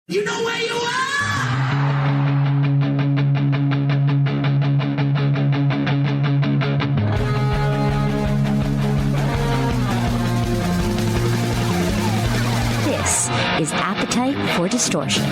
You know where you are? This is Appetite for Distortion.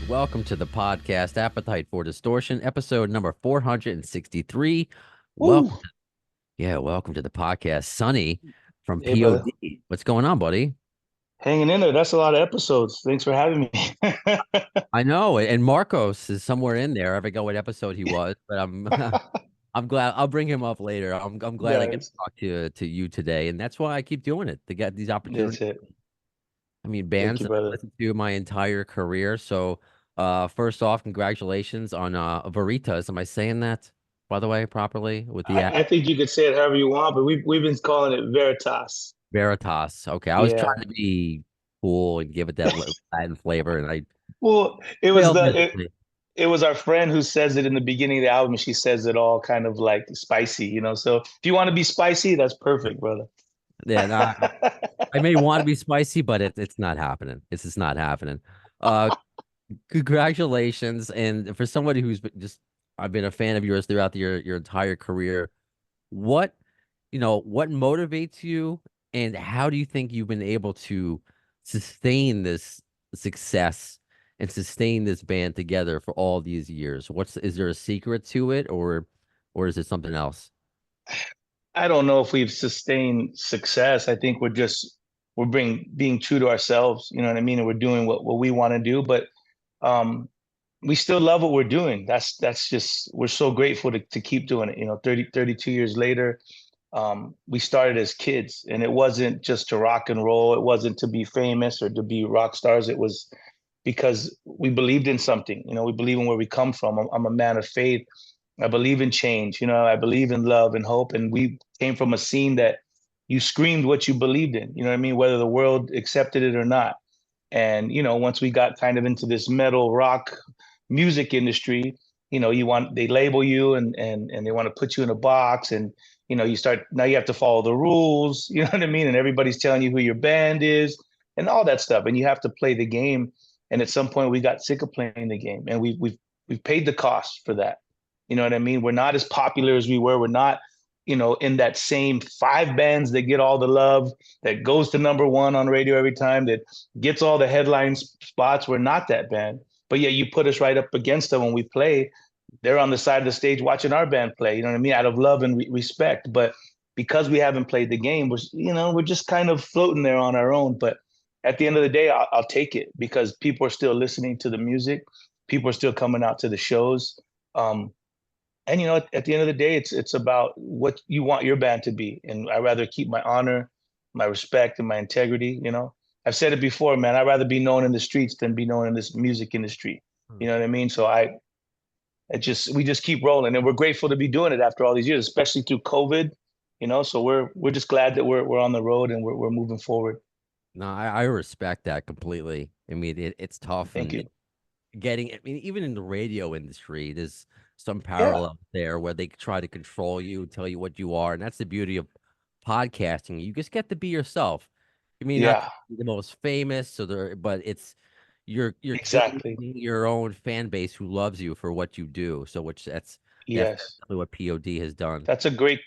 Welcome to the podcast, Appetite for Distortion, episode number 463. Welcome to the podcast, Sonny from Hey, P.O.D. brother. What's going on, buddy? Hanging in there. That's a lot of episodes. Thanks for having me. I know, and Marcos is somewhere in there. I forgot what episode he was, but I'm glad. I'll bring him up later. I'm glad I get to talk to you today, and that's why I keep doing it, to get these opportunities. That's it. I mean, bands you, that I've brother. listened to my entire career. So, first off, congratulations on Veritas. Am I saying that, by the way, properly? With the I think you could say it however you want, but we've been calling it Veritas. Veritas. Okay, I was Yeah. trying to be cool and give it that Latin flavor, and I Well, it was failed miserably. it was our friend who says it in the beginning of the album. She says it all kind of like spicy, you know. So if you want to be spicy, that's perfect, brother. Yeah, no, I may want to be spicy, but it's not happening. It's just not happening. Congratulations, and for somebody who's I've been a fan of yours throughout your entire career. What what motivates you, and how do you think you've been able to sustain this success and sustain this band together for all these years? Is there a secret to it, or is it something else? I don't know if we've sustained success. I think we're being true to ourselves, you know what I mean? And we're doing what we want to do, but we still love what we're doing. That's just, we're so grateful to keep doing it. You know, 32 years later, we started as kids, and it wasn't just to rock and roll. It wasn't to be famous or to be rock stars. It was because we believed in something. You know, we believe in where we come from. I'm a man of faith. I believe in change. You know, I believe in love and hope. And we came from a scene that you screamed what you believed in. You know what I mean? Whether the world accepted it or not. And, you know, once we got kind of into this metal rock music industry, you know, they label you and they want to put you in a box, and, you know, now you have to follow the rules, you know what I mean? And everybody's telling you who your band is and all that stuff. And you have to play the game. And at some point we got sick of playing the game, and we've paid the cost for that. You know what I mean? We're not as popular as we were. We're not, you know, in that same 5 bands that get all the love, that goes to number 1 on radio every time, that gets all the headline spots. We're not that band. But yeah, you put us right up against them when we play. They're on the side of the stage watching our band play, you know what I mean? Out of love and respect. But because we haven't played the game, we're just kind of floating there on our own. But at the end of the day, I'll take it, because people are still listening to the music. People are still coming out to the shows. And, you know, at the end of the day, it's about what you want your band to be. And I'd rather keep my honor, my respect, and my integrity. You know, I've said it before, man, I'd rather be known in the streets than be known in this music industry. You know what I mean? So we just keep rolling, and we're grateful to be doing it after all these years, especially through COVID, you know, so we're just glad that we're on the road, and we're moving forward. No, I respect that completely. I mean, it's tough. Thank you. I mean, even in the radio industry, there's some parallel there where they try to control you, tell you what you are. And that's the beauty of podcasting. You just get to be yourself. I mean, not the most famous, but you're Exactly. creating your own fan base who loves you for what you do. So that's definitely what P.O.D. has done. That's a great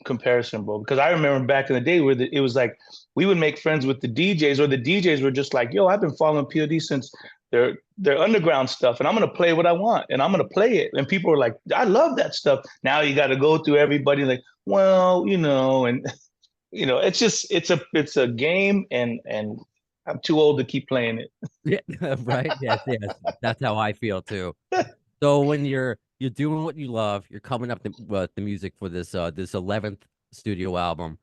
comparison, bro. Because I remember back in the day where it was like we would make friends with the DJs, or the DJs were just like, "Yo, I've been following P.O.D. since their underground stuff, and I'm gonna play what I want, and I'm gonna play it." And people were like, "I love that stuff." Now you got to go through everybody like, well, you know, and you know, it's a game, and I'm too old to keep playing it. Yeah, right. Yes, that's how I feel too. So when you're doing what you love, you're coming up with the music for this 11th studio album.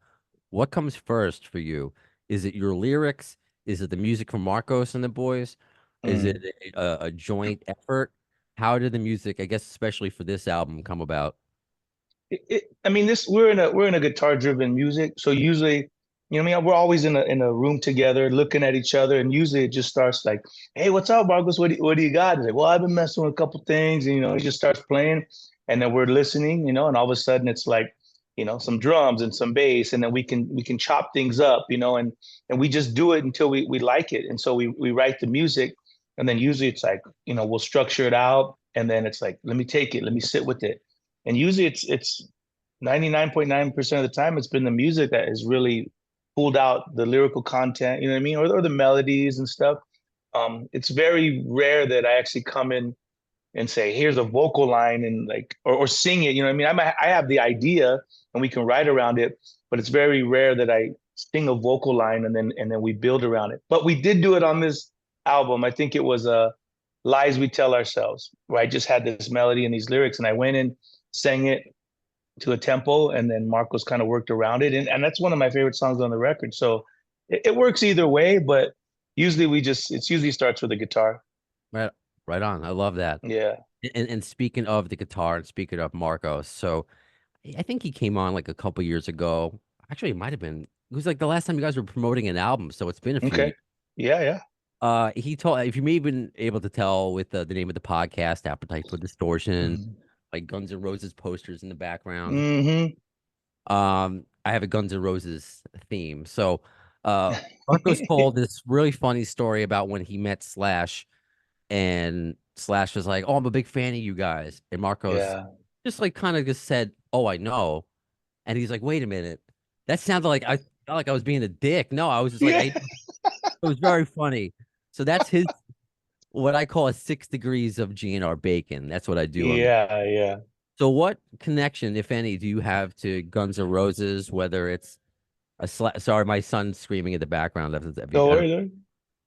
What comes first for you? Is it your lyrics? Is it the music from Marcos and the boys? Is it a joint effort? How did the music, I guess, especially for this album, come about? I mean, we're in a guitar driven music, so usually You know what I mean? We're always in a room together, looking at each other, and usually it just starts like, "Hey, what's up, Marcos? What do you got?" He's like, "Well, I've been messing with a couple things," and he just starts playing, and then we're listening, and all of a sudden it's like, some drums and some bass, and then we can chop things up, and we just do it until we like it, and so we write the music, and then usually it's like, we'll structure it out, and then it's like, let me take it, let me sit with it, and usually it's 99.9% of the time it's been the music that has really pulled out the lyrical content, you know what I mean, or the melodies and stuff. It's very rare that I actually come in and say, "Here's a vocal line," and like, or sing it. You know what I mean? I have the idea and we can write around it, but it's very rare that I sing a vocal line and then we build around it. But we did do it on this album. I think it was "Lies We Tell Ourselves," where I just had this melody and these lyrics, and I went and sang it to a tempo, and then Marcos kind of worked around it, and that's one of my favorite songs on the record. So it works either way, but usually it usually starts with a guitar. Right, right on. I love that. Yeah. And speaking of the guitar and speaking of Marcos, so I think he came on like a couple years ago. Actually, it might have been. It was like the last time you guys were promoting an album, so it's been a few Okay. years. Yeah, yeah. He told, if you may have been able to tell with the name of the podcast, Appetite for Distortion, Mm-hmm. like Guns N' Roses posters in the background. Mm-hmm. I have a Guns N' Roses theme. So, Marcos told this really funny story about when he met Slash, and Slash was like, "Oh, I'm a big fan of you guys," and Marcos Yeah. just like kind of just said, "Oh, I know," and he's like, "Wait a minute, that sounded like I felt like I was being a dick." No, I was just like, Yeah. it was very funny. So that's his what I call a 6 degrees of GNR bacon. That's what I do on. Yeah, yeah. So what connection, if any, do you have to Guns N' Roses? Whether it's sorry, my son's screaming in the background. Don't worry, don't worry.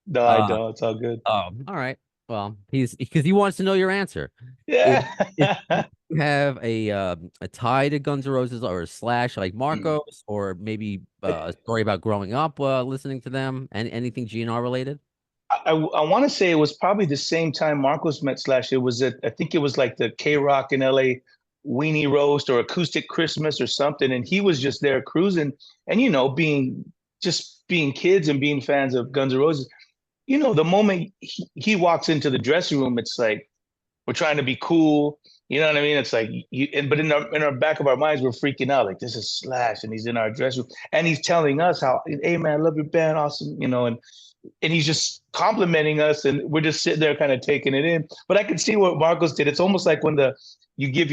No, I Uh, don't. It's all good. oh, all right. Well, he's because he wants to know your answer. If, Yeah. if you have a tie to Guns N' Roses or a Slash like Marcos, or maybe a story about growing up listening to them, and anything GNR related. I want to say it was probably the same time Marcos met Slash. It was I think it was like the K Rock in LA Weenie Roast or Acoustic Christmas or something. And he was just there cruising. And, being kids and being fans of Guns N' Roses, the moment he walks into the dressing room, it's like, we're trying to be cool. You know what I mean? It's like, but in our back of our minds, we're freaking out. Like, this is Slash and he's in our dressing room. And he's telling us how, "Hey, man, I love your band. Awesome." And he's just complimenting us, and we're just sitting there kind of taking it in. But I can see what Marcos did. It's almost like when you give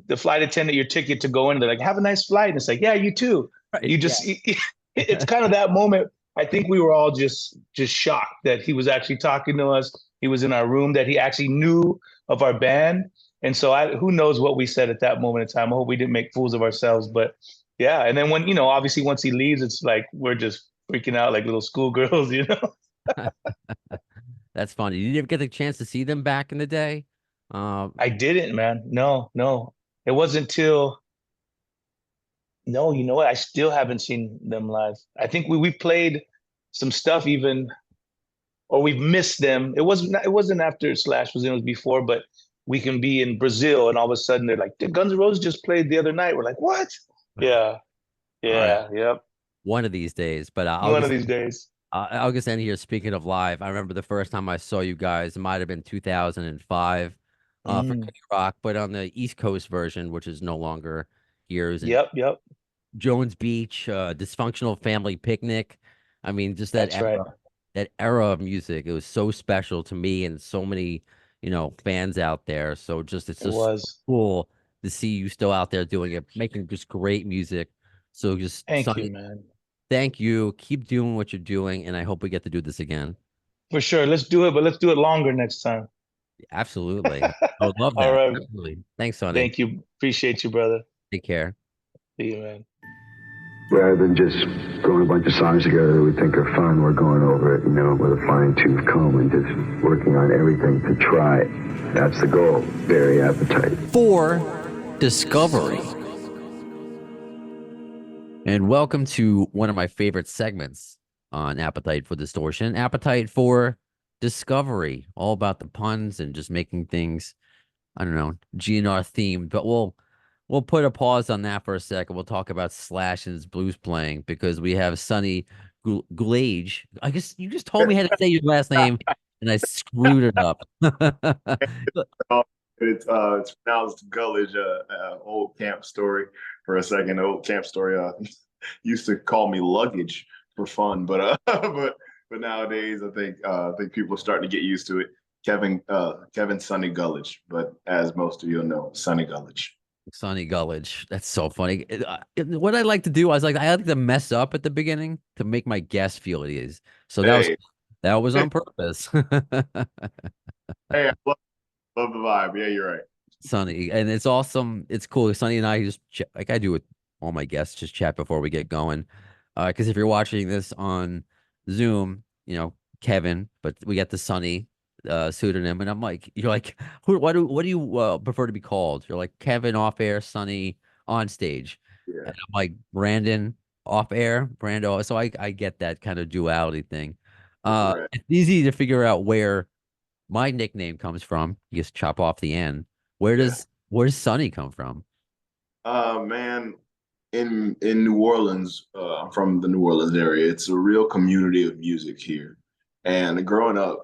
the flight attendant your ticket to go in, they're like, "Have a nice flight," and it's like, "Yeah, you too." Right. You just it's kind of that moment. I think we were all just shocked that he was actually talking to us. He was in our room, that he actually knew of our band. And so who knows what we said at that moment in time. I hope we didn't make fools of ourselves. But yeah, and then when, obviously once he leaves, it's like we're just freaking out like little schoolgirls, That's funny. You didn't get the chance to see them back in the day. I didn't, man. No, no. It wasn't till no, you know what? I still haven't seen them live. I think we played some stuff even, or we've missed them. It wasn't after Slash was in, it was before, but we can be in Brazil and all of a sudden they're like, "The Guns N' Roses just played the other night." We're like, "What?" Yeah, All right, yeah, yep. one of these days. But One of these days. I'll just end here. Speaking of live, I remember the first time I saw you guys. It might have been 2005 for Mm. K Rock, but on the East Coast version, which is no longer here, is in Yep, yep. Jones Beach, Dysfunctional Family Picnic. I mean, just That's right. that era of music. It was so special to me and so many, fans out there. So it's It just was. cool to see you still out there doing it, making just great music. So just Thank you, Sonny, man. thank you. Keep doing what you're doing, and I hope we get to do this again. For sure. Let's do it, but let's do it longer next time. Absolutely. I would love All that. right. Absolutely. Thanks, Sonny. Thank you. Appreciate you, brother. Take care. See you, man. Rather than just throwing a bunch of songs together that we think are fun, we're going over it, with a fine-tooth comb and just working on everything to try it. That's the goal. Very appetite. For Discovery. And welcome to one of my favorite segments on Appetite for Distortion, Appetite for Discovery. All about the puns and just making things, I don't know, GNR themed. But we'll we'll put a pause on that for a second. We'll talk about Slash and his blues playing because we have Sonny Gullage. I guess you just told me how to say your last name, and I screwed it up. Oh, it's pronounced Gullage, old camp story for a second. Old camp story used to call me luggage for fun, but but nowadays I think people are starting to get used to it. Kevin Sonny Gullage, but as most of you know, Sonny Gullage. Sonny Gullage. That's so funny. What I like to do, I like to mess up at the beginning to make my guest feel at ease. So Hey, that was on purpose. hey, I love the vibe. Yeah, you're right. Sonny, and it's awesome. It's cool. Sonny and I just like I do with all my guests, just chat before we get going. Because if you're watching this on Zoom, you know Kevin, but we got the Sonny pseudonym, and I'm like, you're like, what do you prefer to be called? You're like Kevin off air, Sonny on stage, Yeah, and I'm like Brandon off air, Brando. So I get that kind of duality thing. correct. It's easy to figure out where my nickname comes from. You just chop off the end. Yeah. Where does Sonny come from? Man, in New Orleans, I'm from the New Orleans area. It's a real community of music here, and growing up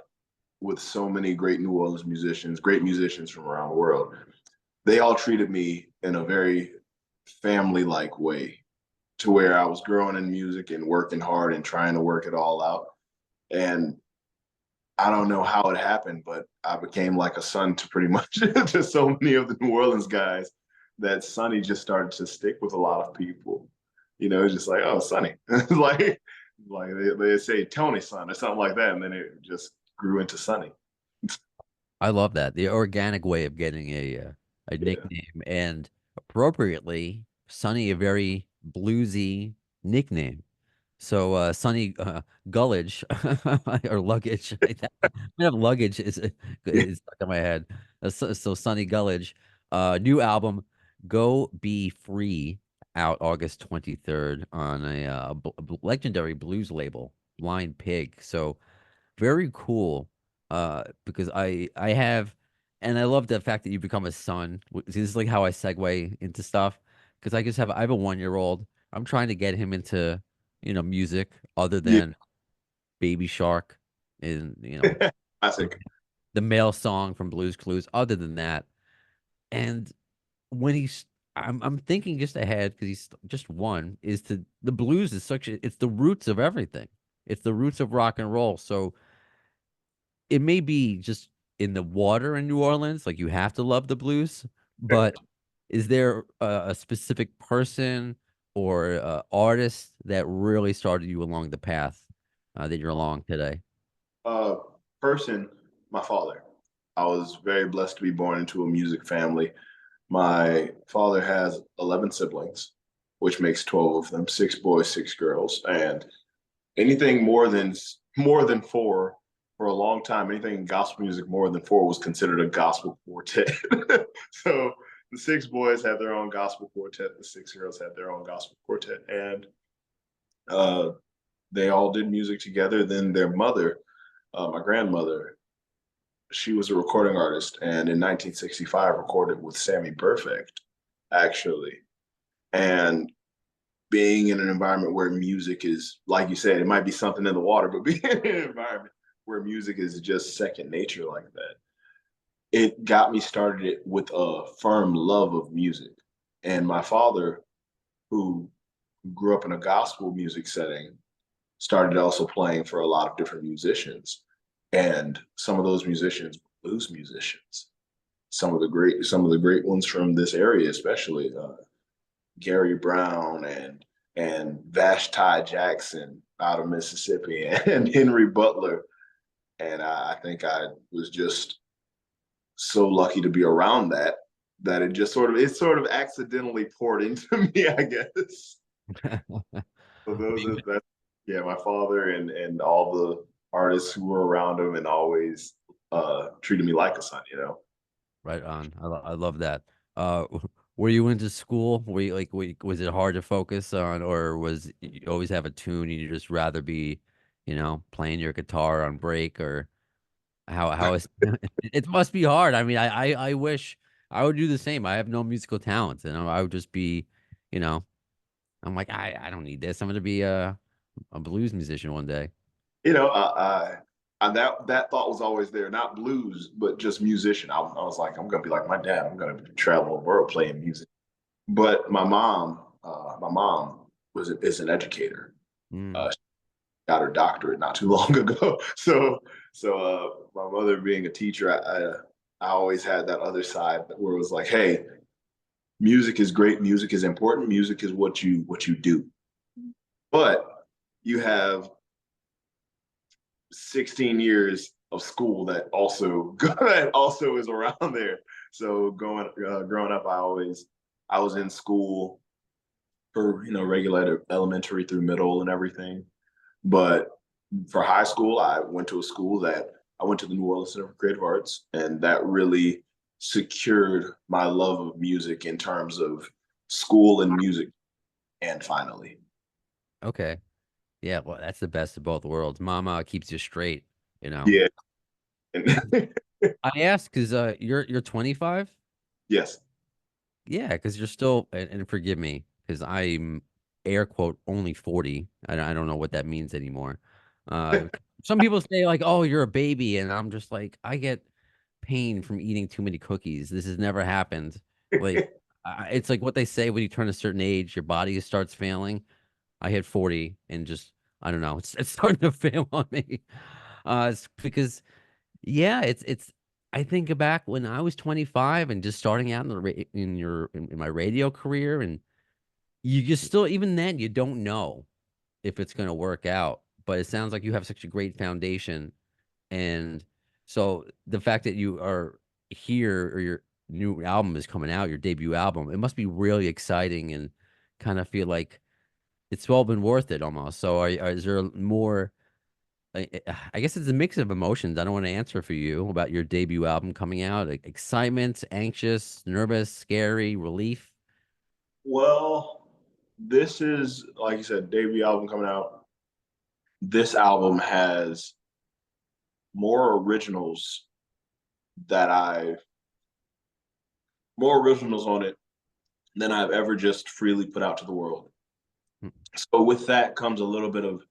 with so many great New Orleans musicians, great musicians from around the world, they all treated me in a very family-like way, to where I was growing in music and working hard and trying to work it all out. And I don't know how it happened, but I became like a son to pretty much to so many of the New Orleans guys that Sonny just started to stick with a lot of people. You know, it's just like, oh, Sonny. like they say Tony son or something like that. And then it just grew into Sonny. I love that. The organic way of getting a Yeah. nickname and appropriately, Sonny, a very bluesy nickname. So Sonny Gullage or Luggage. I have luggage is stuck in my head. So Sonny Gullage, new album, Go Be Free, out August 23rd on a legendary blues label, Blind Pig. So very cool. Because I have, and I love the fact that you become a son. This is like how I segue into stuff because I have a 1-year-old. I'm trying to get him into music other Yeah. than Baby Shark and Classic. the male song from Blues Clues. Other than that, and when I'm thinking just ahead because he's just one. Is to the blues is it's the roots of everything. It's the roots of rock and roll. So it may be just in the water in New Orleans, like you have to love the blues, but is there a specific person or artist that really started you along the path that you're along today? Uh, Person, my father. I was very blessed to be born into a music family. My father has 11 siblings, which makes 12 of them, 6 boys, 6 girls, and anything more than four for a long time, anything in gospel music more than four was considered a gospel quartet. So the 6 boys had their own gospel quartet, the 6 girls had their own gospel quartet, and uh, they all did music together. Then their mother, my grandmother, she was a recording artist, and in 1965 recorded with Sammy Perfect, actually. And being in an environment where music is, like you said, it might be something in the water, but being in an environment where music is just second nature like that, it got me started with a firm love of music. And my father, who grew up in a gospel music setting, started also playing for a lot of different musicians. And some of those musicians, blues musicians, some of the great ones from this area, especially Gary Brown and Vashti Jackson out of Mississippi and Henry Butler. And I think I was just so lucky to be around that it sort of accidentally poured into me, I guess. So that's yeah, my father and all the artists who were around him and always treated me like a son, you know. Right on. I love that. Uh, were you into school? Was it hard to focus on, or was you always have a tune and you just rather be, playing your guitar on break, or how is it must be hard. I mean, I wish I would do the same. I have no musical talent, and I would just be, you know, I'm like, I don't need this. I'm gonna be a blues musician one day. You know, that thought was always there. Not blues, but just musician. I was like, I'm gonna be like my dad. I'm gonna travel the world playing music. But my mom is an educator. Mm. She got her doctorate not too long ago. So my mother being a teacher, I always had that other side where it was like, hey, music is great, music is important, music is what you do. But you have 16 years of school that also is around there. So growing up, I was in school for regular elementary through middle and everything. But for high school, I went to the New Orleans Center for Creative Arts, and that really secured my love of music in terms of school and music. And finally, Okay. Yeah, well, that's the best of both worlds. Mama keeps you straight, you know. yeah. I asked because you're 25. Yes. Yeah, because you're still, and forgive me, because I'm air quote only 40. I don't know what that means anymore. Uh, some people say like, "Oh, you're a baby," and I'm just like, I get pain from eating too many cookies. This has never happened. Like, it's like what they say when you turn a certain age, your body starts failing. I hit 40 and just I don't know, it's starting to fail on me. It's because yeah, it's I think back when I was 25 and just starting out in in my radio career, and you just still even then you don't know if it's going to work out, but it sounds like you have such a great foundation. And so the fact that you are here or your new album is coming out, your debut album, it must be really exciting and kind of feel like it's all been worth it almost. So is there more? I guess it's a mix of emotions. I don't want to answer for you about your debut album coming out. Like excitement, anxious, nervous, scary, relief. Well, this is, like you said, debut album coming out. This album has more originals that I've more originals on it than I've ever just freely put out to the world. Hmm. So with that comes a little bit of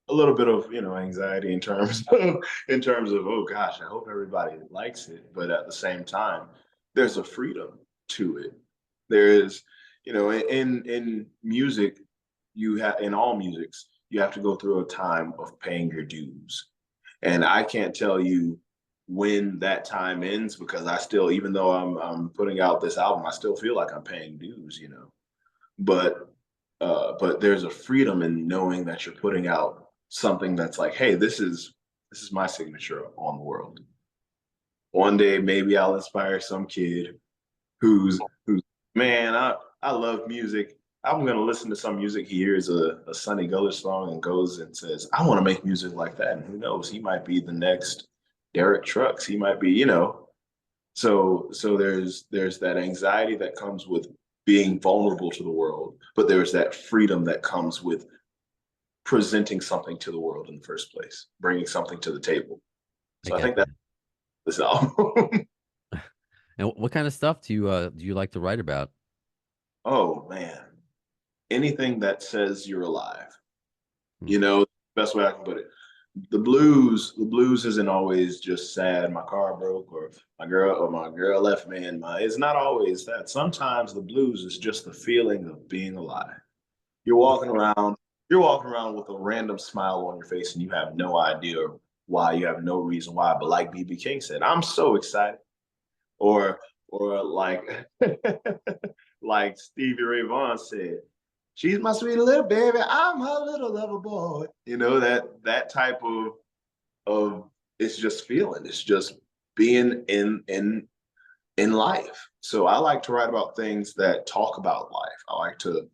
anxiety in terms of, oh gosh, I hope everybody likes it. But at the same time, there's a freedom to it. There is, in music, in all musics, you have to go through a time of paying your dues. And I can't tell you when that time ends because I still, even though I'm putting out this album, I still feel like I'm paying dues. But there's a freedom in knowing that you're putting out something that's like, hey, this is my signature on the world. One day maybe I'll inspire some kid who's man, I love music. I'm gonna listen to some music. He hears a Sonny Gullage song and goes and says, I want to make music like that. And who knows, he might be the next Derek Trucks. He might be. So there's that anxiety that comes with being vulnerable to the world, but there's that freedom that comes with presenting something to the world in the first place, bringing something to the table. So I think that's this album. And what kind of stuff do you like to write about? Oh man, anything that says you're alive. Hmm. Best way I can put it. The blues isn't always just sad. My car broke, or my girl left me. And it's not always that. Sometimes the blues is just the feeling of being alive. You're walking around. You're walking around with a random smile on your face, and you have no idea why. You have no reason why. But like BB King said, I'm so excited. Or like like Stevie Ray Vaughan said, she's my sweet little baby. I'm her little lover boy. That type of it's just feeling. It's just being in life. So I like to write about things that talk about life. I like to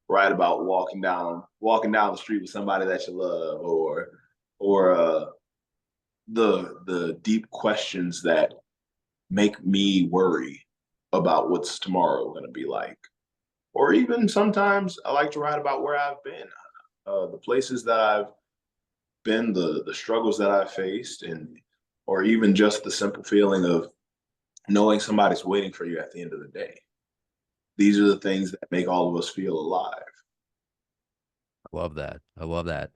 write about walking down the street with somebody that you love, or the deep questions that make me worry about what's tomorrow going to be like. Or even sometimes I like to write about where I've been, the places that I've been, the struggles that I've faced, or even just the simple feeling of knowing somebody's waiting for you at the end of the day. These are the things that make all of us feel alive. I love that. I love that.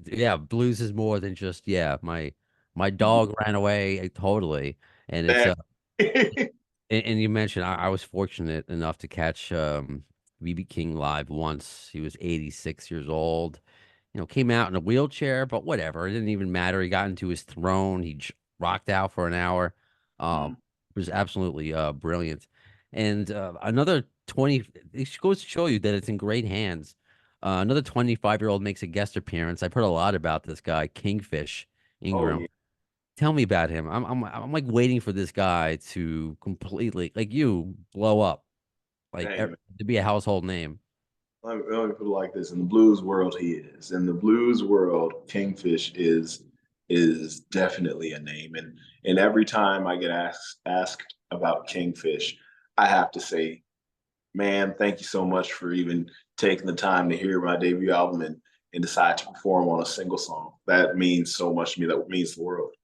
Yeah, blues is more than just, yeah, my dog ran away, totally. And it's Man. and you mentioned I was fortunate enough to catch BB King live once. He was 86 years old. Came out in a wheelchair, but whatever. It didn't even matter. He got into his throne. He rocked out for an hour. Mhm. It was absolutely brilliant. And another 20, it goes to show you that it's in great hands. Another 25-year-old makes a guest appearance. I've heard a lot about this guy, Kingfish Oh Ingram. yeah. Tell me about him. I'm like waiting for this guy to completely, like you, blow up, like Hey, man. to be a household name. Let me put it like this: in the blues world, he is. In the blues world, Kingfish is definitely a name. And every time I get asked about Kingfish, I have to say, man, thank you so much for even taking the time to hear my debut album and decide to perform on a single song. That means so much to me. That means the world.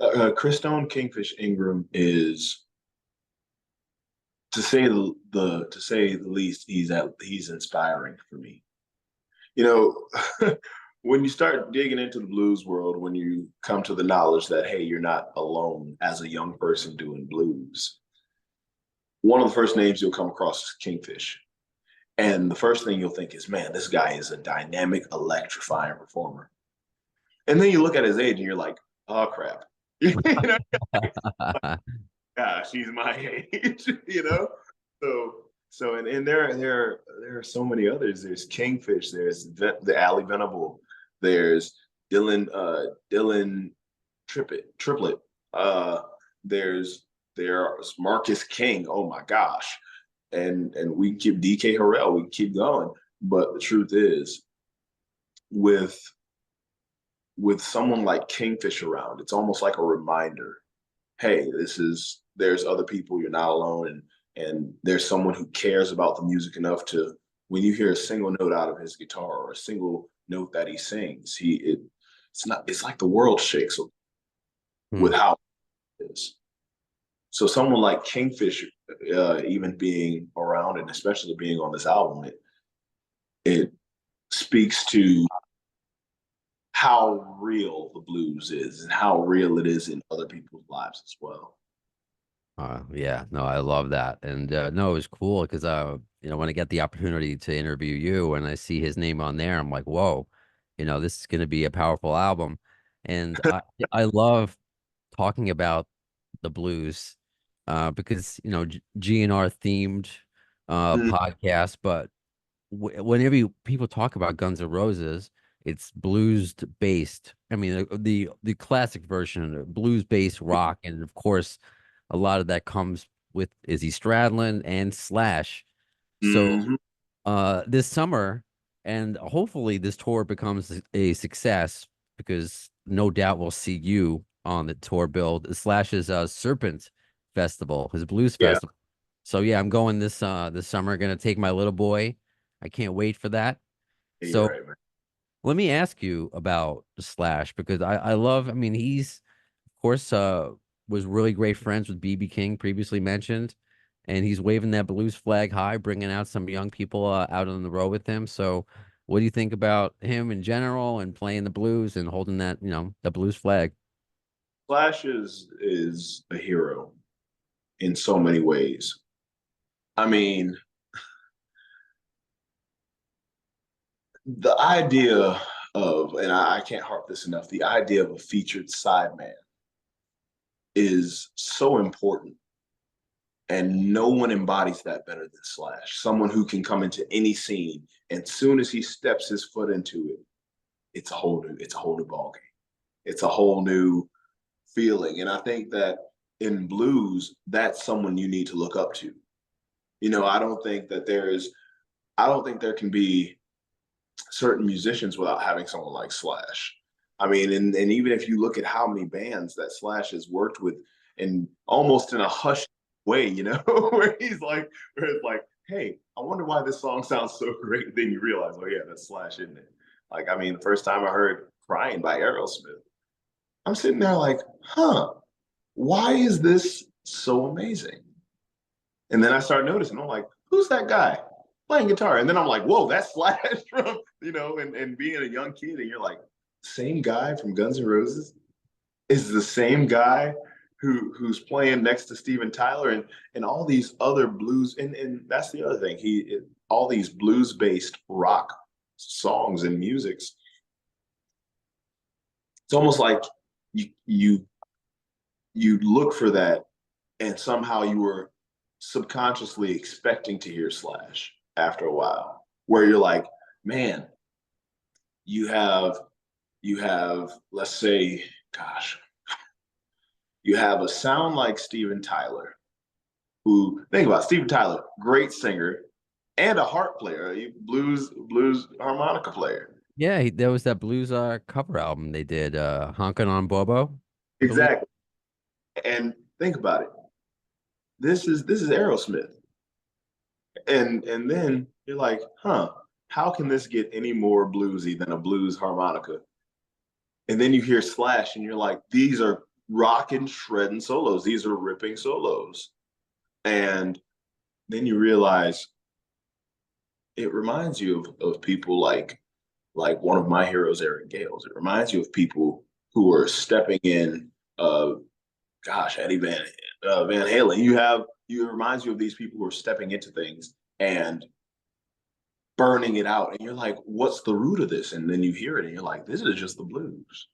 Christone Kingfish Ingram is, to say the least, he's inspiring for me. You know, when you start digging into the blues world, when you come to the knowledge that hey, you're not alone as a young person doing blues, one of the first names you'll come across is Kingfish. And the first thing you'll think is, man, this guy is a dynamic, electrifying performer. And then you look at his age and you're like, oh crap. You know, gosh, he's my age, you know? And there are so many others. There's Kingfish, there's the Ali Venable, there's Dylan Triplet. There's Marcus King. Oh my gosh. And we keep DK Harrell, we keep going. But the truth is, with someone like Kingfish around, it's almost like a reminder. Hey, there's other people, you're not alone, and there's someone who cares about the music enough to, when you hear a single note out of his guitar or a single note that he sings, it's like the world shakes with how it is. So someone like Kingfish, even being around and especially being on this album, it speaks to how real the blues is and how real it is in other people's lives as well. Yeah, no, I love that. And no, it was cool because when I get the opportunity to interview you and I see his name on there, I'm like, whoa, this is going to be a powerful album. And I love talking about the blues because GNR themed Mm. podcast, but whenever people talk about Guns N' Roses, it's blues based. I mean, the classic version, blues based rock, and of course, a lot of that comes with Izzy Stradlin and Slash. So, Mhm. this summer, and hopefully this tour becomes a success because no doubt we'll see you on the tour bill. Slash's Serpent Festival, his blues Yeah, festival. So yeah, I'm going this summer. Gonna take my little boy. I can't wait for that. you're So right, man. let me ask you about Slash because I love. I mean, he's of course was really great friends with BB King, previously mentioned, and he's waving that blues flag high, bringing out some young people out on the road with him. So, what do you think about him in general and playing the blues and holding that the blues flag? Flash is a hero in so many ways. I mean, the idea of, and I can't harp this enough, the idea of a featured sideman is so important. And no one embodies that better than Slash. Someone who can come into any scene, and soon as he steps his foot into it, it's a whole new ball game. It's a whole new feeling. And I think that in blues, that's someone you need to look up to. I don't think there can be certain musicians without having someone like Slash. I mean, and even if you look at how many bands that Slash has worked with, and almost in a hushed way, where it's like, hey, I wonder why this song sounds so great. And then you realize, oh yeah, that's Slash, isn't it? Like, I mean, the first time I heard Crying by Aerosmith, I'm sitting there like, huh, why is this so amazing. And then I started noticing, I'm like, who's that guy playing guitar? And then I'm like, whoa, that's Slash from, and being a young kid, and you're like, same guy from Guns N' Roses is the same guy who's playing next to Steven Tyler and all these other blues. And that's the other thing. All these blues-based rock songs and musics. It's almost like you look for that, and somehow you were subconsciously expecting to hear Slash after a while, where you're like, man, you have, let's say, gosh, you have a sound like Steven Tyler, who, think about Steven Tyler, great singer and a harp player, a blues harmonica player. Yeah, there was that blues cover album they did, Honkin' on Bobo. Exactly. And think about it. This is Aerosmith. And then you're like, how can this get any more bluesy than a blues harmonica? And then you hear Slash and you're like, these are rocking, shredding solos. These are ripping solos. And then you realize it reminds you of people like one of my heroes, Eric Gales. It reminds you of people who are stepping in, Eddie Van Halen. It reminds you of these people who are stepping into things and burning it out. And you're like, what's the root of this? And then you hear it and you're like, this is just the blues.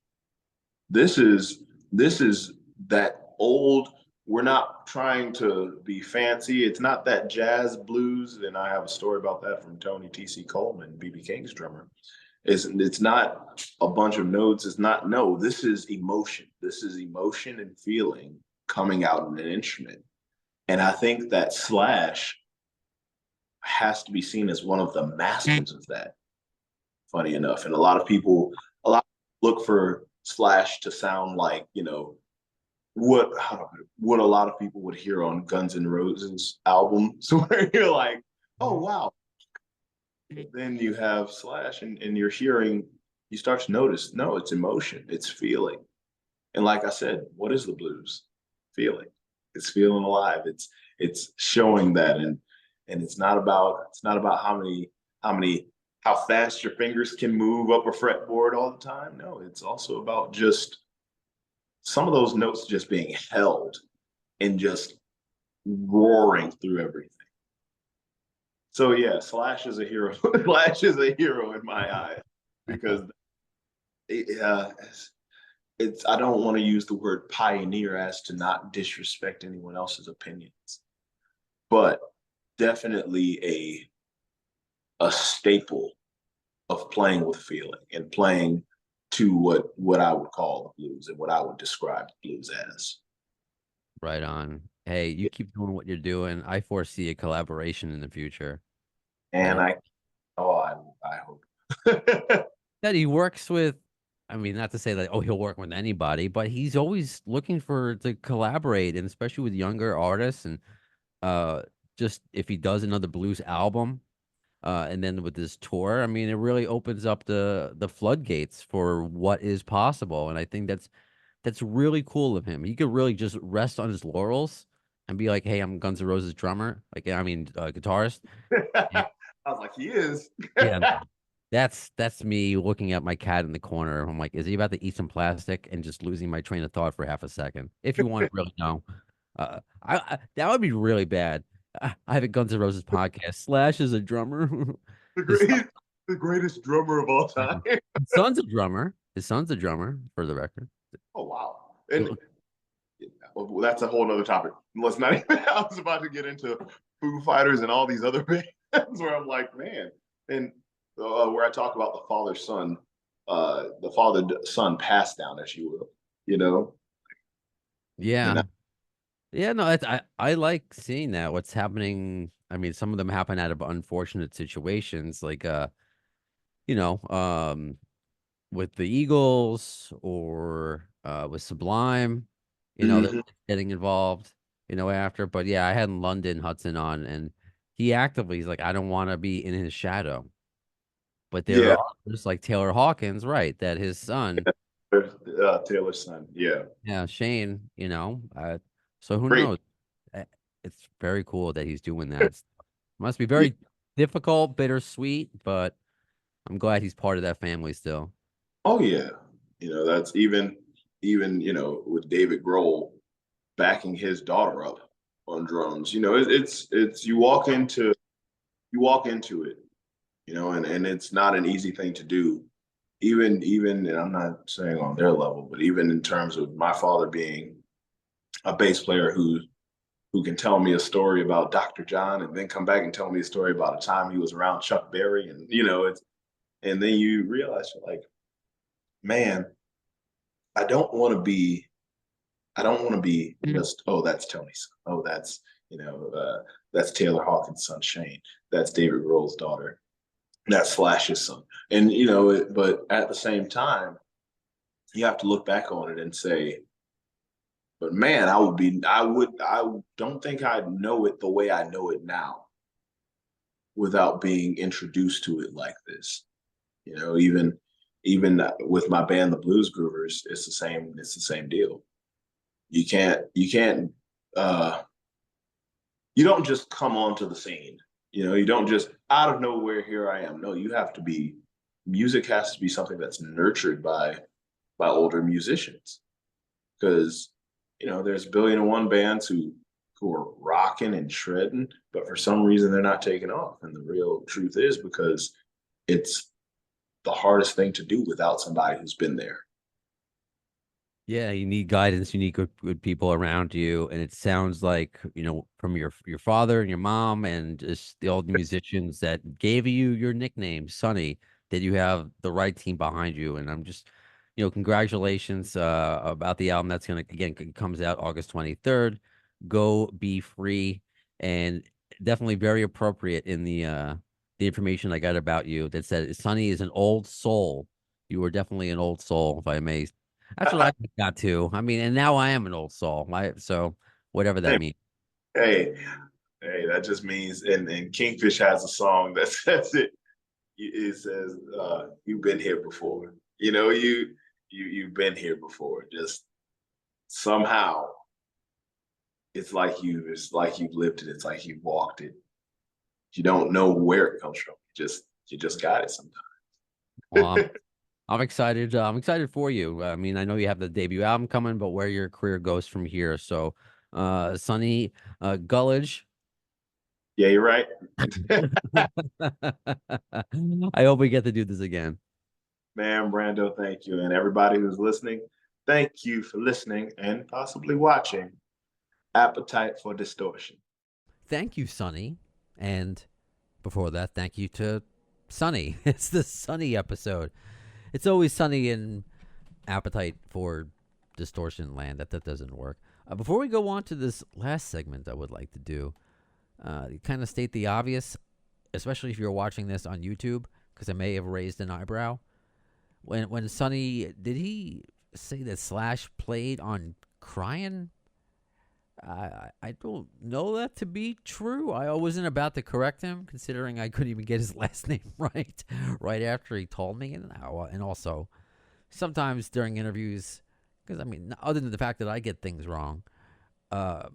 This is that old, we're not trying to be fancy. It's not that jazz blues. And I have a story about that from Tony T.C. Coleman, B.B. King's drummer. It's not a bunch of notes. No, this is emotion. This is emotion and feeling coming out in an instrument. And I think that Slash has to be seen as one of the masters of that, funny enough. And a lot of people look for Slash to sound like, what a lot of people would hear on Guns N' Roses albums, where you're like, oh, wow. Then you have Slash and you're hearing, you start to notice, no, it's emotion, it's feeling. And like I said, what is the blues? Feeling. It's feeling alive. It's showing that, and it's not about how fast your fingers can move up a fretboard all the time. No, it's also about just some of those notes just being held and just roaring through everything. So yeah, Slash is a hero. Slash is a hero in my eyes, because it's I don't want to use the word pioneer as to not disrespect anyone else's opinions, but definitely a staple of playing with feeling and playing to what I would call the blues and what I would describe the blues as. Right on. Hey, you keep doing what you're doing. I foresee a collaboration in the future. And I hope that he works with, I mean, not to say that, he'll work with anybody, but he's always looking to collaborate, and especially with younger artists. And just if he does another blues album, and then with this tour, I mean, it really opens up the floodgates for what is possible. And I think that's really cool of him. He could really just rest on his laurels and be like, hey, I'm Guns N' Roses drummer, guitarist. I was like, he is. Yeah, that's me looking at my cat in the corner. I'm like, is he about to eat some plastic, and just losing my train of thought for half a second? If you want to really know, I that would be really bad. I have a Guns N' Roses podcast. Slash is a drummer. the greatest drummer of all time. His son's a drummer. For the record. Oh wow! And well, that's a whole nother topic. Let's not even. I was about to get into Foo Fighters and all these other bands where I'm like, man, and where I talk about the father-son pass down, if you will, Yeah. Yeah, no, I like seeing that. What's happening? I mean, some of them happen out of unfortunate situations, like with the Eagles or with Sublime, they're getting involved, after. But yeah, I had London Hudson on, and he's like, I don't want to be in his shadow. But there are others like Taylor Hawkins, right? That his son, Taylor's son, yeah, Shane, So who Great. knows? It's very cool that he's doing that. Must be very difficult, bittersweet, but I'm glad he's part of that family still. Oh yeah, that's even with David Grohl backing his daughter up on drums. It's you walk into it, and it's not an easy thing to do. Even, and I'm not saying on their level, but even in terms of my father being a bass player who can tell me a story about Dr. John and then come back and tell me a story about a time he was around Chuck Berry, and and then you realize you're like, man, I don't want to be just, oh, that's Tony's son. Oh, that's Taylor Hawkins' son Shane. That's David Grohl's daughter. That's Slash's son. And but at the same time, you have to look back on it and say, but man, I don't think I'd know it the way I know it now without being introduced to it like this. Even with my band, the Blues Groovers, it's the same deal. You don't just come onto the scene. You don't just out of nowhere, here I am. No, music has to be something that's nurtured by older musicians, because there's 1,000,001 bands who are rocking and shredding, but for some reason they're not taking off. And the real truth is because it's the hardest thing to do without somebody who's been there. Yeah, you need guidance. You need good people around you, and it sounds like from your father and your mom and just the old musicians that gave you your nickname, Sonny, that you have the right team behind you. And I'm just, congratulations about the album that's comes out August 23rd. Go Be Free, and definitely very appropriate in the information I got about you that said Sonny is an old soul. You are definitely an old soul, if I may. That's what I got to. I mean, and now I am an old soul. So whatever that means. Hey, that just means, and Kingfish has a song that says it. It says, "You've been here before." You've been here before. Just somehow, it's like you've lived it. It's like you've walked it. You don't know where it comes from. You just got it sometimes. Well, I'm excited. I'm excited for you. I mean, I know you have the debut album coming, but where your career goes from here. So, Sonny Gullage. Yeah, you're right. I hope we get to do this again. Man, Brando, thank you. And everybody who's listening, thank you for listening and possibly watching Appetite for Distortion. Thank you, Sonny. And before that, thank you to Sonny. It's the Sonny episode. It's always sunny in Appetite for Distortion land. That doesn't work. Before we go on to this last segment, I would like to do kind of state the obvious, especially if you're watching this on YouTube, because I may have raised an eyebrow. When Sonny, did he say that Slash played on Crying? I don't know that to be true. I wasn't about to correct him, considering I couldn't even get his last name right after he told me. And also, sometimes during interviews, because I mean, other than the fact that I get things wrong, I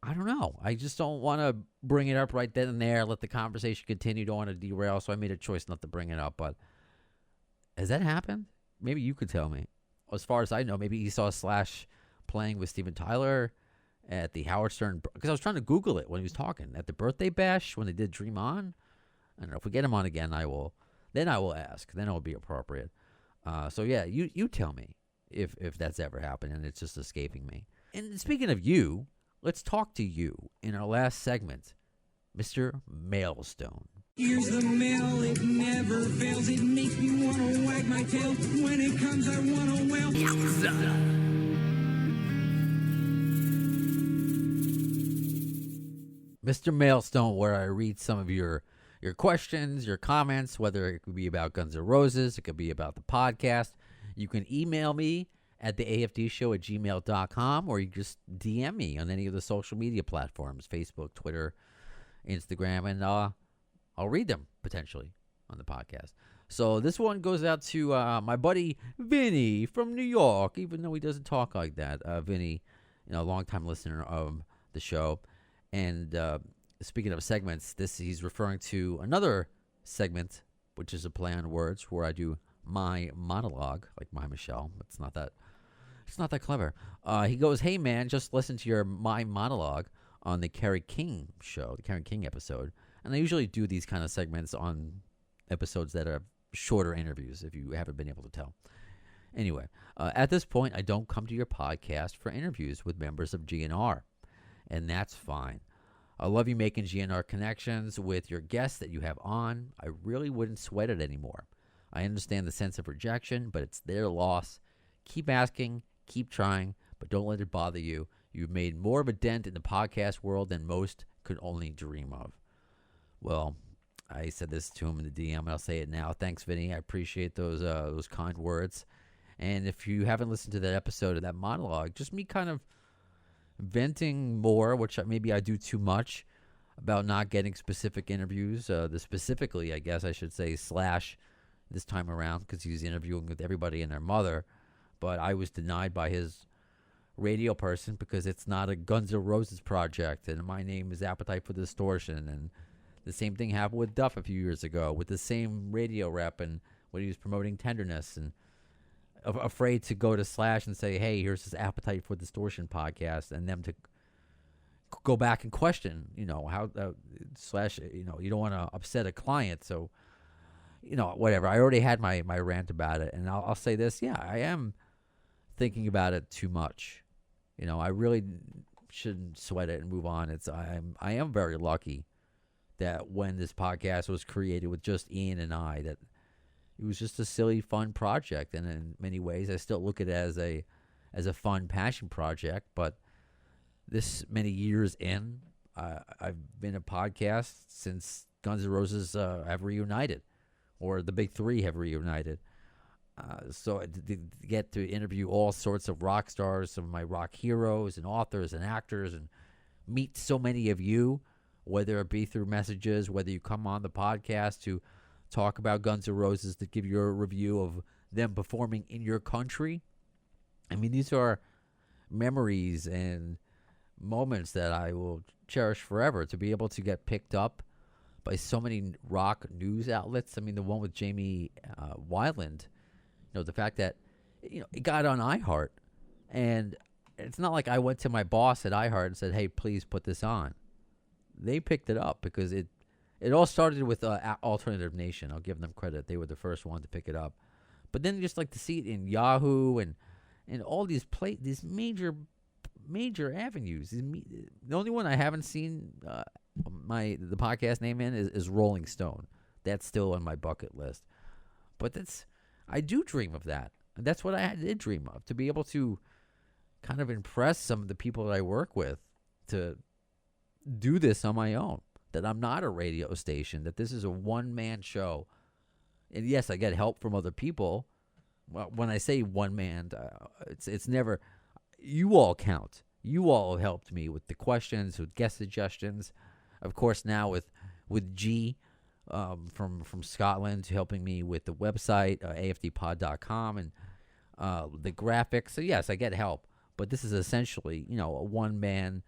don't know. I just don't want to bring it up right then and there. Let the conversation continue. Don't want to derail. So I made a choice not to bring it up. But has that happened? Maybe you could tell me. As far as I know, maybe he saw Slash playing with Steven Tyler at the Howard Stern, because I was trying to Google it when he was talking at the birthday bash when they did Dream On. I don't know if we get him on again. I will ask. Then it will be appropriate. So yeah, you tell me if that's ever happened and it's just escaping me. And speaking of you, let's talk to you in our last segment, Mr. Mailstone. Here's the mail, it never fails. It makes me want to wag my tail. When it comes, I want to wail. Mr. Mailstone, where I read some of your questions, your comments, whether it could be about Guns N' Roses, it could be about the podcast. You can email me at theafdshow@gmail.com, or you just DM me on any of the social media platforms, Facebook, Twitter, Instagram, and I'll read them potentially on the podcast. So this one goes out to my buddy Vinny from New York, even though he doesn't talk like that. Vinny a longtime listener of the show. And speaking of segments, he's referring to another segment, which is a play on words, where I do my monologue, like my Michelle. It's not that clever. He goes, "Hey man, just listen to your my monologue on the Kerry King show, the Kerry King episode." And I usually do these kind of segments on episodes that are shorter interviews, if you haven't been able to tell. Anyway, at this point, I don't come to your podcast for interviews with members of GNR, and that's fine. I love you making GNR connections with your guests that you have on. I really wouldn't sweat it anymore. I understand the sense of rejection, but it's their loss. Keep asking, keep trying, but don't let it bother you. You've made more of a dent in the podcast world than most could only dream of. Well, I said this to him in the DM, and I'll say it now. Thanks, Vinny. I appreciate those kind words. And if you haven't listened to that episode of that monologue, just me kind of venting more, which maybe I do too much, about not getting specific interviews. Specifically, I guess I should say, Slash this time around, because he's interviewing with everybody and their mother. But I was denied by his radio person because it's not a Guns N' Roses project, and my name is Appetite for Distortion. And the same thing happened with Duff a few years ago with the same radio rep, and when he was promoting Tenderness, and afraid to go to Slash and say, "Hey, here's this Appetite for Distortion podcast," and them to go back and question, how Slash, you don't want to upset a client, so whatever. I already had my rant about it, and I'll say this: yeah, I am thinking about it too much. I really shouldn't sweat it and move on. I am very lucky that when this podcast was created with just Ian and I, that it was just a silly, fun project, and in many ways, I still look at it as a fun passion project. But this many years in, I've been a podcast since Guns N' Roses have reunited, or the Big Three have reunited. So to get to interview all sorts of rock stars, some of my rock heroes and authors and actors, and meet so many of you, whether it be through messages, whether you come on the podcast to talk about Guns N' Roses, to give your review of them performing in your country. I mean, these are memories and moments that I will cherish forever, to be able to get picked up by so many rock news outlets. I mean, the one with Jamie Wyland, the fact that, it got on iHeart, and it's not like I went to my boss at iHeart and said, "Hey, please put this on." They picked it up because it all started with Alternative Nation. I'll give them credit. They were the first one to pick it up. But then just like to see it in Yahoo and all these major avenues. The only one I haven't seen the podcast name in is Rolling Stone. That's still on my bucket list. But I do dream of that. And that's what I did dream of, to be able to kind of impress some of the people that I work with, to do this on my own, that I'm not a radio station, that this is a one-man show. And yes, I get help from other people. Well, when I say one man, it's never, you all count. You all have helped me with the questions, with guest suggestions. Of course, now with G from Scotland, helping me with the website, afdpod.com, and the graphics. So yes, I get help. But this is essentially, a one-man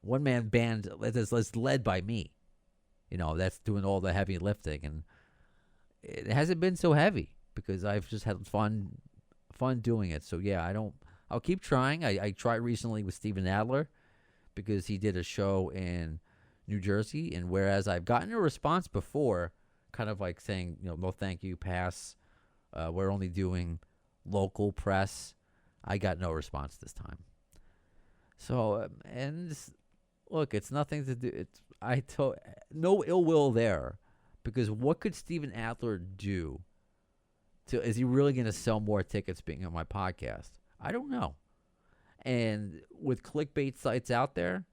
band that's led by me. That's doing all the heavy lifting, and it hasn't been so heavy because I've just had fun doing it. So yeah, I'll keep trying. I tried recently with Steven Adler because he did a show in New Jersey, and whereas I've gotten a response before, kind of like saying, no thank you, pass, we're only doing local press, I got no response this time. So look, it's nothing to do. No ill will there, because what could Steven Adler do? Is he really going to sell more tickets being on my podcast? I don't know. And with clickbait sites out there,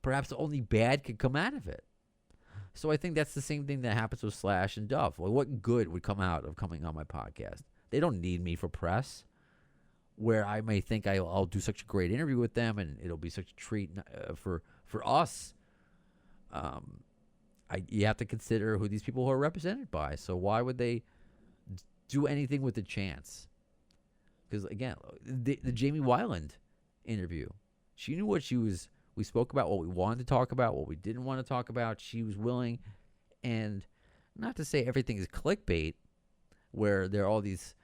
perhaps only bad could come out of it. So I think that's the same thing that happens with Slash and Duff. Well, what good would come out of coming on my podcast? They don't need me for press, where I may think I'll do such a great interview with them and it'll be such a treat for us. You have to consider who these people are represented by. So why would they do anything with a chance? Because again, the Jamie Wyland interview. She knew what she was. We spoke about what we wanted to talk about, what we didn't want to talk about. She was willing, and not to say everything is clickbait, where there are all these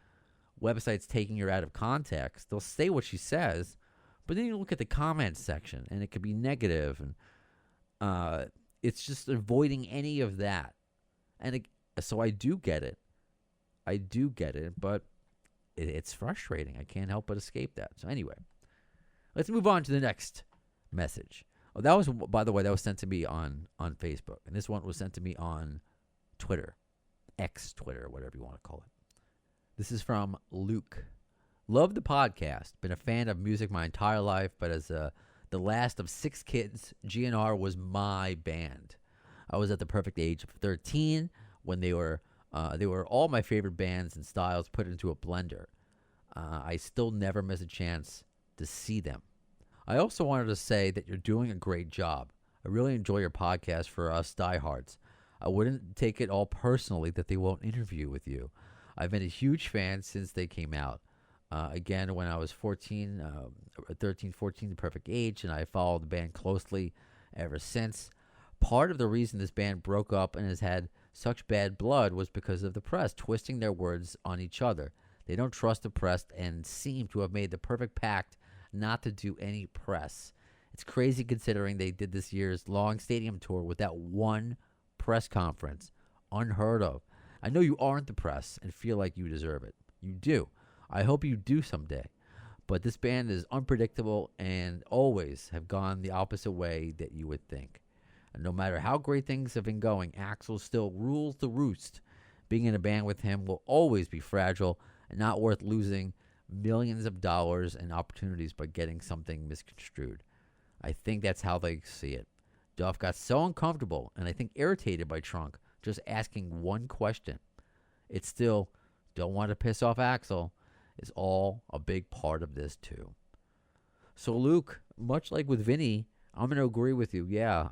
websites taking her out of context. They'll say what she says, but then you look at the comments section, and it could be negative, and it's just avoiding any of that. And so I do get it. But it's frustrating. I can't help but escape that. So anyway, let's move on to the next message. Oh, that was, by the way, that was sent to me on Facebook, and this one was sent to me on Twitter, X-Twitter, whatever you want to call it. This is from Luke. Love the podcast. Been a fan of music my entire life, but as the last of 6 kids, GNR was my band. I was at the perfect age of 13 when they were all my favorite bands and styles put into a blender. I still never miss a chance to see them. I also wanted to say that you're doing a great job. I really enjoy your podcast for us diehards. I wouldn't take it all personally that they won't interview with you. I've been a huge fan since they came out. Again, when I was 13, 14, the perfect age, and I followed the band closely ever since. Part of the reason this band broke up and has had such bad blood was because of the press twisting their words on each other. They don't trust the press and seem to have made the perfect pact not to do any press. It's crazy considering they did this year's long stadium tour without one press conference. Unheard of. I know you aren't the press and feel like you deserve it. You do. I hope you do someday. But this band is unpredictable and always have gone the opposite way that you would think. And no matter how great things have been going, Axl still rules the roost. Being in a band with him will always be fragile and not worth losing millions of dollars and opportunities by getting something misconstrued. I think that's how they see it. Duff got so uncomfortable and I think irritated by Trunk just asking one question. It's still, don't want to piss off Axl, is all a big part of this too. So Luke, much like with Vinny, I'm going to agree with you. Yeah,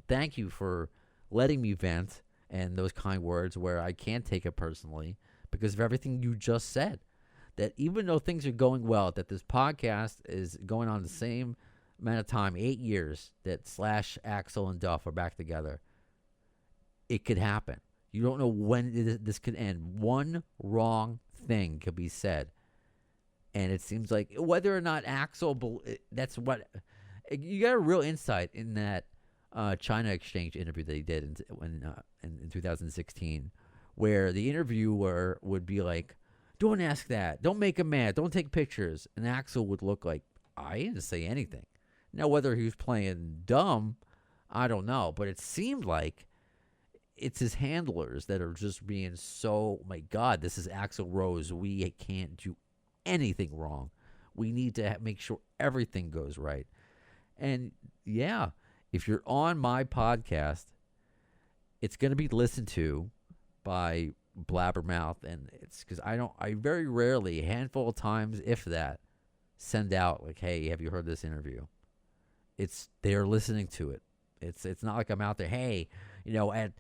thank you for letting me vent and those kind words where I can't take it personally because of everything you just said. That even though things are going well, that this podcast is going on the same amount of time, 8 years, that Slash, Axl, and Duff are back together, it could happen. You don't know when this could end. One wrong thing could be said. And it seems like whether or not Axl, that's what, you got a real insight in that China Exchange interview that he did in 2016, where the interviewer would be like, don't ask that. Don't make him mad. Don't take pictures. And Axl would look like, I didn't say anything. Now, whether he was playing dumb, I don't know. But it seemed like it's his handlers that are just being so, my God, this is Axl Rose. We can't do anything wrong. We need to make sure everything goes right. And yeah, if you're on my podcast, it's going to be listened to by Blabbermouth, and it's because I very rarely, a handful of times, if that, send out like, hey, have you heard this interview? They're listening to it. It's not like I'm out there, hey, at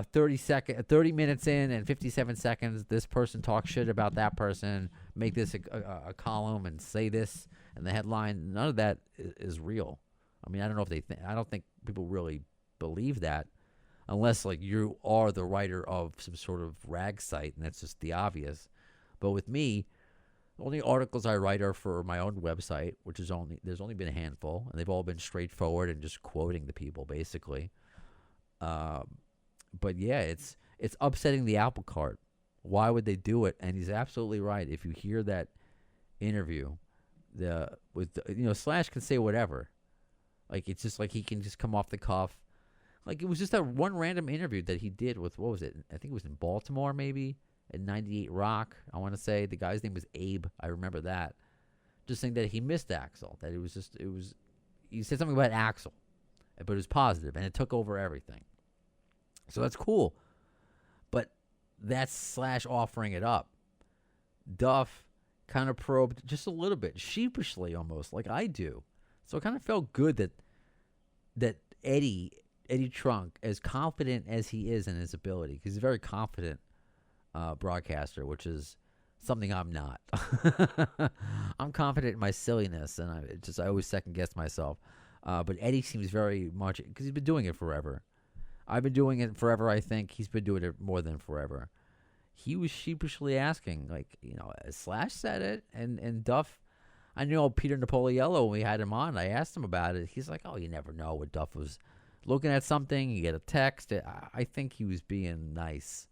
30 minutes in and 57 seconds, this person talks shit about that person, make this a column and say this and the headline. None of that is real. I mean, I don't know if I don't think people really believe that unless like you are the writer of some sort of rag site and that's just the obvious. But with me, the only articles I write are for my own website, which is there's only been a handful, and they've all been straightforward and just quoting the people basically. But yeah, it's upsetting the apple cart. Why would they do it? And he's absolutely right. If you hear that interview, Slash can say whatever. Like it's just like he can just come off the cuff. Like it was just that one random interview that he did with, what was it? I think it was in Baltimore maybe, at 98 Rock. I want to say the guy's name was Abe. I remember that. Just saying that he missed Axl. That he said something about Axl, but it was positive and it took over everything. So that's cool. But that's Slash offering it up. Duff kind of probed just a little bit, sheepishly almost, like I do. So it kind of felt good that Eddie Trunk, as confident as he is in his ability, because he's a very confident broadcaster, which is something I'm not. I'm confident in my silliness, and I always second guess myself. But Eddie seems very much, because he's been doing it forever. I've been doing it forever, I think. He's been doing it more than forever. He was sheepishly asking, like, Slash said it, and Duff. I know Peter Napoliello, when we had him on, I asked him about it. He's like, oh, you never know what Duff was looking at something. You get a text. I think he was being nice.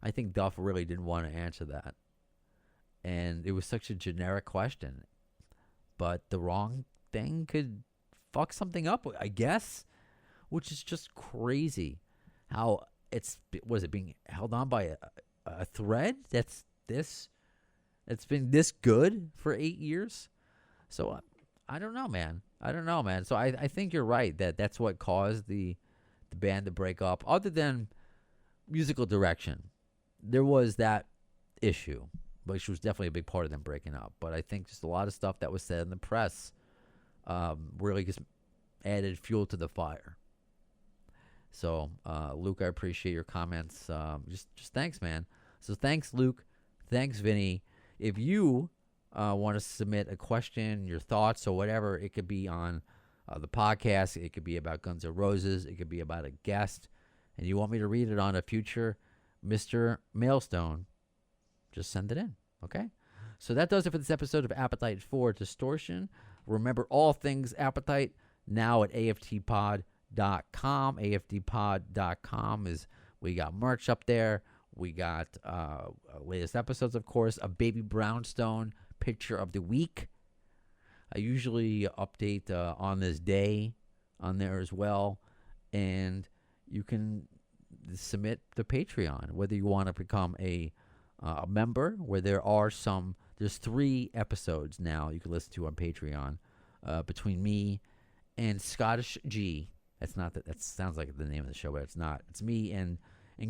I think Duff really didn't want to answer that. And it was such a generic question. But the wrong thing could fuck something up, I guess, which is just crazy how was it being held on by a thread that's been this good for 8 years. So I don't know, man. So I think you're right that's what caused the band to break up. Other than musical direction, there was that issue, which was definitely a big part of them breaking up. But I think just a lot of stuff that was said in the press really just added fuel to the fire. So Luke, I appreciate your comments. Just thanks, man. So thanks, Luke. Thanks, Vinny. If you want to submit a question, your thoughts, or whatever, it could be on the podcast. It could be about Guns N' Roses. It could be about a guest. And you want me to read it on a future Mr. Mailstone, just send it in, okay? So that does it for this episode of Appetite for Distortion. Remember all things Appetite now at aftpod.com. aftpod.com is, we got merch up there. We got latest episodes, of course, a Baby Brownstone picture of the week. I usually update on this day on there as well. And you can submit to Patreon, whether you want to become a member, where there's 3 episodes now you can listen to on Patreon between me and Scottish G. That sounds like the name of the show, but it's not. It's me and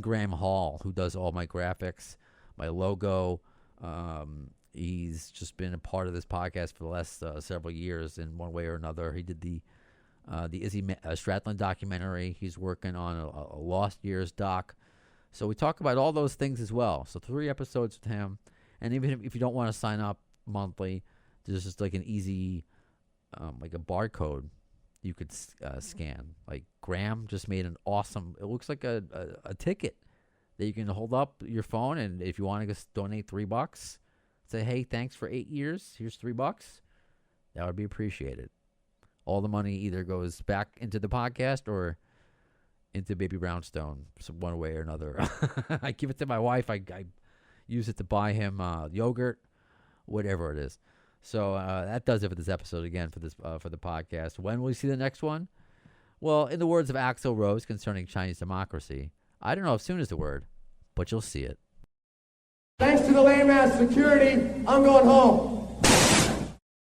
Graham Hall, who does all my graphics, my logo. He's just been a part of this podcast for the last several years in one way or another. He did the Izzy Stradlin documentary. He's working on a Lost Years doc. So we talk about all those things as well. So 3 episodes with him. And even if you don't want to sign up monthly, there's just like an easy, like a barcode you could scan. Like Graham just made an awesome, it looks like a ticket that you can hold up your phone. And if you want to just donate $3, say, hey, thanks for 8 years. Here's $3. That would be appreciated. All the money either goes back into the podcast or into Baby Brownstone, one way or another. I give it to my wife. I use it to buy him yogurt, whatever it is. So that does it for this episode again for the podcast. When will we see the next one? Well, in the words of Axl Rose concerning Chinese democracy, I don't know if soon is the word, but you'll see it. Thanks to the lame ass security, I'm going home.